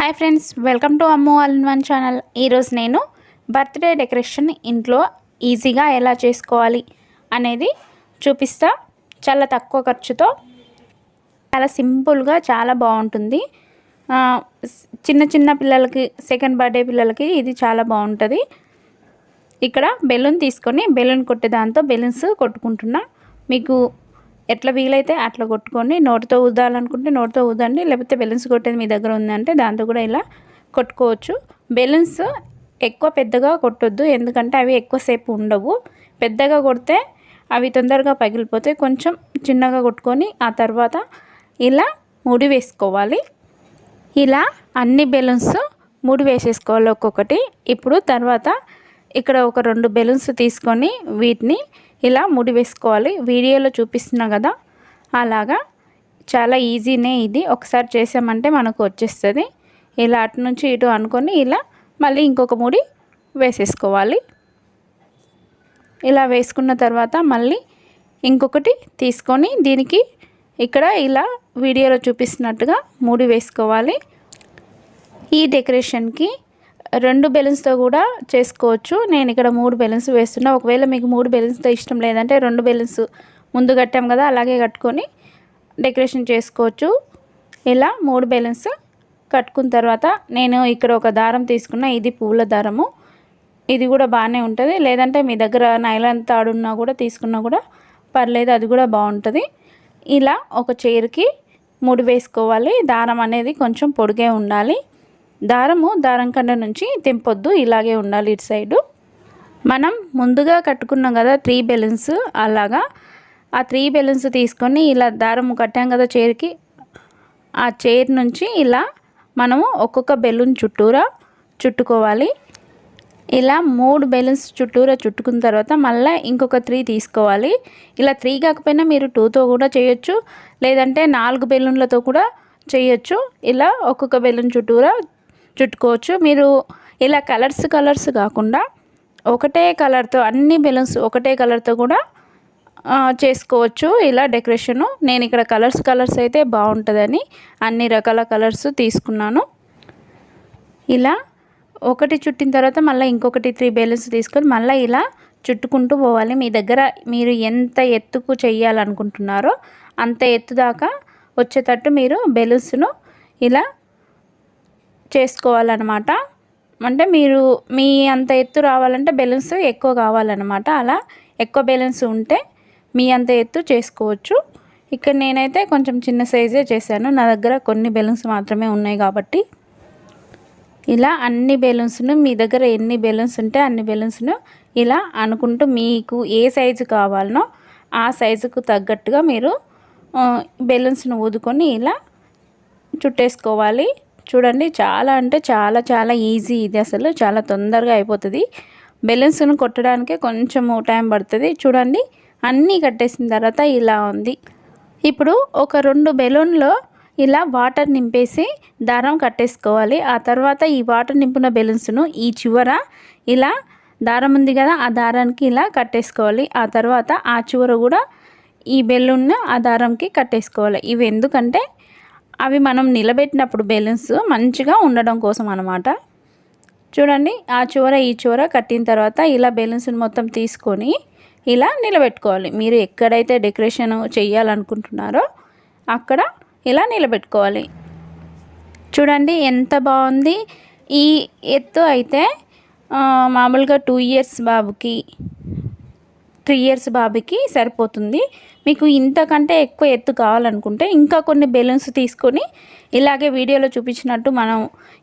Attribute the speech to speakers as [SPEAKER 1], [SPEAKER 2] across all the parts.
[SPEAKER 1] Hi friends, welcome to Ammu all in one channel. ఈరోజు నేను birthday decoration ఇంట్లో ఈజీగా ఎలా చేసుకోవాలి అనేది చూపిస్తా. చాలా తక్కువ ఖర్చుతో చాలా సింపుల్గా చాలా బాగుంటుంది. చిన్న చిన్న పిల్లలకి, సెకండ్ బర్త్డే పిల్లలకి ఇది చాలా బాగుంటుంది. ఇక్కడ బెలూన్ తీసుకొని బెలూన్ కొట్టే దాంతో బెలూన్స్ కొట్టుకుంటున్నా. మీకు ఎట్లా వీలైతే అట్లా కొట్టుకొని, నోటితో ఊదాలనుకుంటే నోటితో ఊదండి, లేకపోతే బెలూన్స్ కొట్టేది మీ దగ్గర ఉందంటే దాంతో కూడా ఇలా కొట్టుకోవచ్చు. బెలూన్స్ ఎక్కువ పెద్దగా కొట్టొద్దు, ఎందుకంటే అవి ఎక్కువసేపు ఉండవు. పెద్దగా కొడితే అవి తొందరగా పగిలిపోతే కొంచెం చిన్నగా కొట్టుకొని ఆ తర్వాత ఇలా ముడి వేసుకోవాలి. ఇలా అన్ని బెలూన్స్ ముడి వేసేసుకోవాలి ఒక్కొక్కటి. ఇప్పుడు తర్వాత ఇక్కడ ఒక 2 బెలూన్స్ తీసుకొని వీటిని ఇలా ముడి వేసుకోవాలి. వీడియోలో చూపిస్తున్నా కదా, అలాగా చాలా ఈజీనే ఇది. ఒకసారి చేసామంటే మనకు వచ్చేస్తుంది. ఇలా అటు నుంచి ఇటు అనుకొని ఇలా మళ్ళీ ఇంకొక ముడి వేసేసుకోవాలి. ఇలా వేసుకున్న తర్వాత మళ్ళీ ఇంకొకటి తీసుకొని దీనికి ఇక్కడ ఇలా వీడియోలో చూపిస్తున్నట్టుగా ముడి వేసుకోవాలి. ఈ డెకరేషన్కి 2 బెలూన్స్తో కూడా చేసుకోవచ్చు. నేను ఇక్కడ 3 బెలూన్స్ వేస్తున్నా. ఒకవేళ మీకు 3 బెలూన్స్తో ఇష్టం లేదంటే 2 బెలూన్స్ ముందు కట్టాం కదా, అలాగే కట్టుకొని డెకరేషన్ చేసుకోవచ్చు. ఇలా 3 బెలూన్స్ కట్టుకున్న తర్వాత నేను ఇక్కడ ఒక దారం తీసుకున్నా. ఇది పూల దారము. ఇది కూడా బాగానే ఉంటుంది. లేదంటే మీ దగ్గర నైలాన్ తాడున్నా కూడా తీసుకున్నా కూడా పర్లేదు, అది కూడా బాగుంటుంది. ఇలా ఒక చైర్కి ముడి వేసుకోవాలి. దారం అనేది కొంచెం పొడిగే ఉండాలి. దారం కండ నుంచి తెంపొద్దు, ఇలాగే ఉండాలి ఇటు సైడు. మనం ముందుగా కట్టుకున్నాం కదా 3 బెలూన్స్, అలాగా ఆ 3 బెలూన్స్ తీసుకొని ఇలా దారం కట్టాం కదా చైర్కి, ఆ చైర్ నుంచి ఇలా మనము ఒక్కొక్క బెలూన్ చుట్టూరా చుట్టుకోవాలి. ఇలా 3 బెలూన్స్ చుట్టూరా చుట్టుకున్న తర్వాత మళ్ళీ ఇంకొక 3 తీసుకోవాలి. ఇలా 3 కాకపోయినా మీరు 2తో కూడా చేయొచ్చు, లేదంటే 4 బెలూన్లతో కూడా చేయొచ్చు. ఇలా ఒక్కొక్క బెలూన్ చుట్టూరా చుట్టుకోవచ్చు. మీరు ఇలా కలర్స్ కాకుండా ఒకటే కలర్తో అన్ని బెలూన్స్ ఒకటే కలర్తో కూడా చేసుకోవచ్చు ఇలా డెకరేషను. నేను ఇక్కడ కలర్స్ అయితే బాగుంటుందని అన్ని రకాల కలర్స్ తీసుకున్నాను. ఇలా ఒకటి చుట్టిన తర్వాత మళ్ళీ ఇంకొకటి 3 బెలూన్స్ తీసుకొని మళ్ళీ ఇలా చుట్టుకుంటూ పోవాలి. మీ దగ్గర మీరు ఎంత ఎత్తుకు చెయ్యాలనుకుంటున్నారో అంత ఎత్తు దాకా వచ్చేటట్టు మీరు బెలూన్స్ను ఇలా చేసుకోవాలన్నమాట. అంటే మీరు మీ అంత ఎత్తు రావాలంటే బెలూన్స్ ఎక్కువ కావాలన్నమాట. అలా ఎక్కువ బెలూన్స్ ఉంటే మీ అంత ఎత్తు చేసుకోవచ్చు. ఇక్కడ నేనైతే కొంచెం చిన్న సైజే చేశాను, నా దగ్గర కొన్ని బెలూన్స్ మాత్రమే ఉన్నాయి కాబట్టి. ఇలా అన్ని బెలూన్స్ను మీ దగ్గర ఎన్ని బెలూన్స్ ఉంటే అన్ని బెలూన్స్ను ఇలా అనుకుంటూ మీకు ఏ సైజు కావాలనో ఆ సైజుకు తగ్గట్టుగా మీరు బెలూన్స్ను ఊదుకొని ఇలా చుట్టేసుకోవాలి. చూడండి, చాలా అంటే చాలా ఈజీ ఇది. అసలు చాలా తొందరగా అయిపోతుంది. బెలూన్స్ను కొట్టడానికే కొంచెము టైం పడుతుంది. చూడండి, అన్నీ కట్టేసిన తర్వాత ఇలా ఉంది. ఇప్పుడు ఒక 2 బెలూన్లో ఇలా వాటర్ నింపేసి దారం కట్టేసుకోవాలి. ఆ తర్వాత ఈ వాటర్ నింపిన బెలూన్స్ను ఈ చివర ఇలా దారం ఉంది కదా, ఆ దారానికి ఇలా కట్టేసుకోవాలి. ఆ తర్వాత ఆ చివర కూడా ఈ బెలూన్ను ఆ దారంకి కట్టేసుకోవాలి. ఇవి ఎందుకంటే అవి మనం నిలబెట్టినప్పుడు బెలూన్స్ మంచిగా ఉండడం కోసం అన్నమాట. చూడండి, ఆ చివర ఈ చివర కట్టిన తర్వాత ఇలా బెలూన్స్ని మొత్తం తీసుకొని ఇలా నిలబెట్టుకోవాలి. మీరు ఎక్కడైతే డెకరేషన్ చేయాలనుకుంటున్నారో అక్కడ ఇలా నిలబెట్టుకోవాలి. చూడండి ఎంత బాగుంది. ఈ ఎత్తు అయితే మామూలుగా 2 ఇయర్స్ బాబుకి, 3 ఇయర్స్ బాబుకి సరిపోతుంది. మీకు ఇంతకంటే ఎక్కువ ఎత్తు కావాలనుకుంటే ఇంకా కొన్ని బెలూన్స్ తీసుకొని ఇలాగే వీడియోలో చూపించినట్టు మనం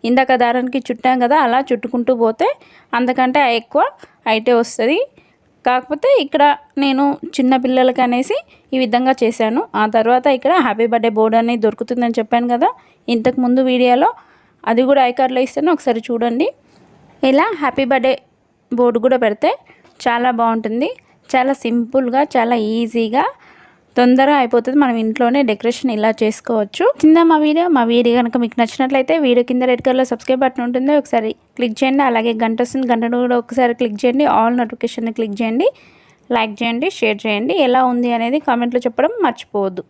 [SPEAKER 1] ఇందాక దారానికి చుట్టాం కదా, అలా చుట్టుకుంటూ పోతే అంతకంటే ఎక్కువ హైటే వస్తుంది. కాకపోతే ఇక్కడ నేను చిన్న పిల్లలకి అనేసి ఈ విధంగా చేశాను. ఆ తర్వాత ఇక్కడ హ్యాపీ బర్త్డే బోర్డు అనేది దొరుకుతుందని చెప్పాను కదా ఇంతకుముందు వీడియోలో, అది కూడా ఐకార్డ్లో ఇస్తాను, ఒకసారి చూడండి. ఇలా హ్యాపీ బర్త్డే బోర్డు కూడా పెడితే చాలా బాగుంటుంది. చాలా సింపుల్గా చాలా ఈజీగా తొందరగా అయిపోతుంది. మనం ఇంట్లోనే డెకరేషన్ ఇలా చేసుకోవచ్చు. కింద మా వీడియో కనుక మీకు నచ్చినట్లయితే వీడియో కింద రెడ్ కలర్లో సబ్స్క్రైబ్ బటన్ ఉంటుంది, ఒకసారి క్లిక్ చేయండి. అలాగే గంట వస్తుంది, గంటను కూడా ఒకసారి క్లిక్ చేయండి. ఆల్ నోటిఫికేషన్ క్లిక్ చేయండి. లైక్ చేయండి, షేర్ చేయండి. ఎలా ఉంది అనేది కామెంట్లో చెప్పడం మర్చిపోవద్దు.